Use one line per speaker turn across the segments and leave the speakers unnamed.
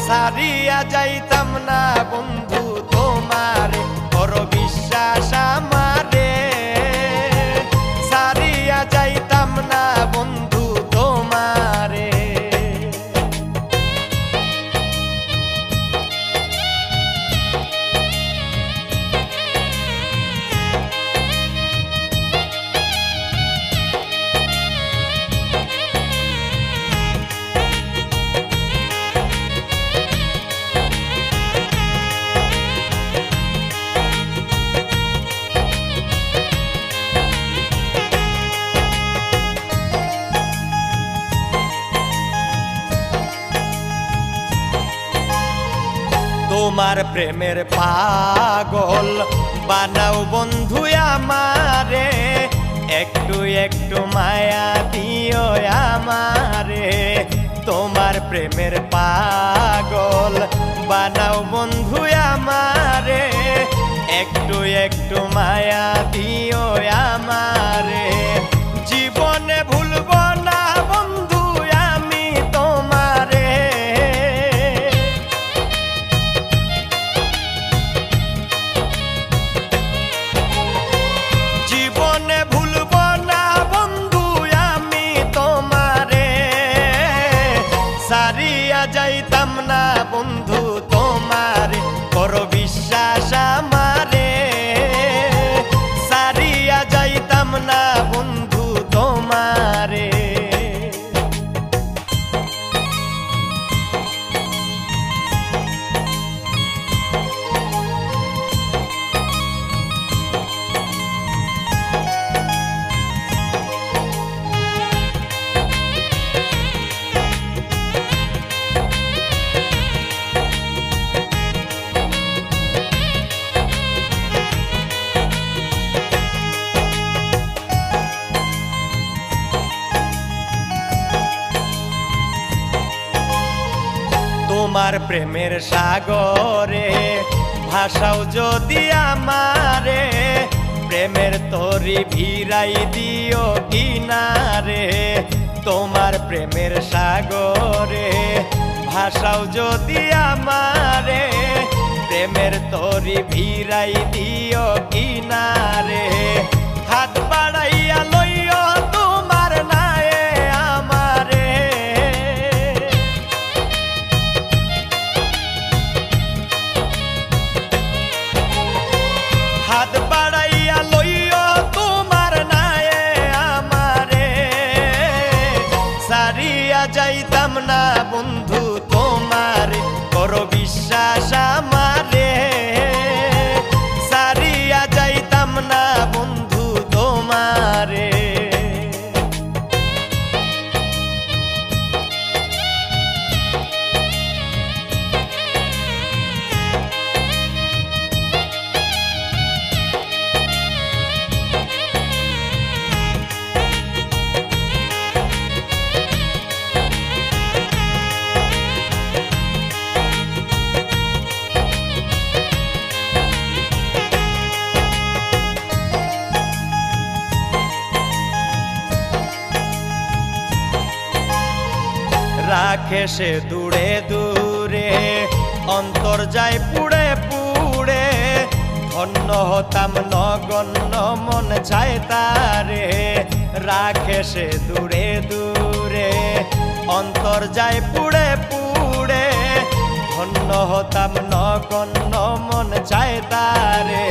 সারিয়া যাইতাম না বন্ধু তোমারে, বড় বিশ্বাস আমারে। সারিয়া যাইতাম না বন্ধু তোমারে। তোমার প্রেমের পাগল বানাও বন্ধু আমারে, একটু একটু মায়া দিও আমারে। তোমার প্রেমের পাগল বানাও বন্ধু আমারে, একটু একটু মায়া দিও আমারে। জীবনে ভুলব না বন্ধু আমি তোমারে, জীবনে ভুলব না বন্ধু আমি তোমারে। সারিয়া যাইতাম না বন্ধু তোমারে, বড় বিশ্বাস আমারে। সারিয়া যাইতাম না বন্ধু তোমারে। তোমার প্রেমের সাগরে ভাষাও যদি আমারে, প্রেমের তরি ভিড়াই দিও কিনারে। তোমার প্রেমের সাগরে ভাষাও যদি আমারে, প্রেমের তরি ভিড়াই দিও কিনারে। হাত বাড়াইয়া লইও তোমার নায়ে আমারে, হাত বাড়াইয়া লইও তোমার নায়ে আমারে। সারিয়া যাইতাম না বন্ধু তোমারে, বড় বিশ্বাস আমারে। সারিয়া যাইতাম না বন্ধু তোমারে। রাখে সে দূরে দূরে, অন্তর যায় পুড়ে পুড়ে। ধন্য হতাম নগণ্য মন চায় তারে, রাখে সে দূরে দূরে, অন্তর যায় পুড়ে পুড়ে। ধন্য হতাম নগণ্য মন চায় তারে।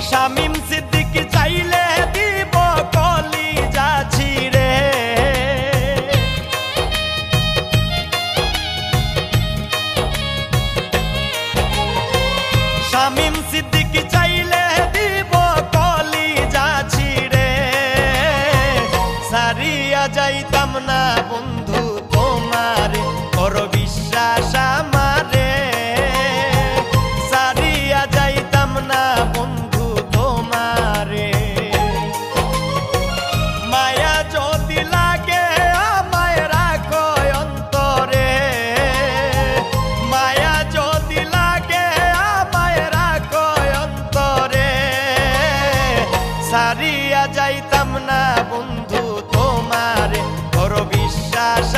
শামীম সিদ্দিক চাইলে দিব কলিজা ছিঁড়ে, শামীম সিদ্দিক চাইলে দিব কলিজা ছিঁড়ে। সারিয়া যাইতাম না বন্ধু তোমারে, বড় বিশ্বাস আমারে। সারিয়া যাইতাম না বন্ধু তোমারে। মায়া যদি লাগে আমায় রাখো অন্তরে, মায়া যদি লাগে আমায় রাখো অন্তরে। সারিয়া যাইতাম না বন্ধু তোমারে, বড় বিশ্বাস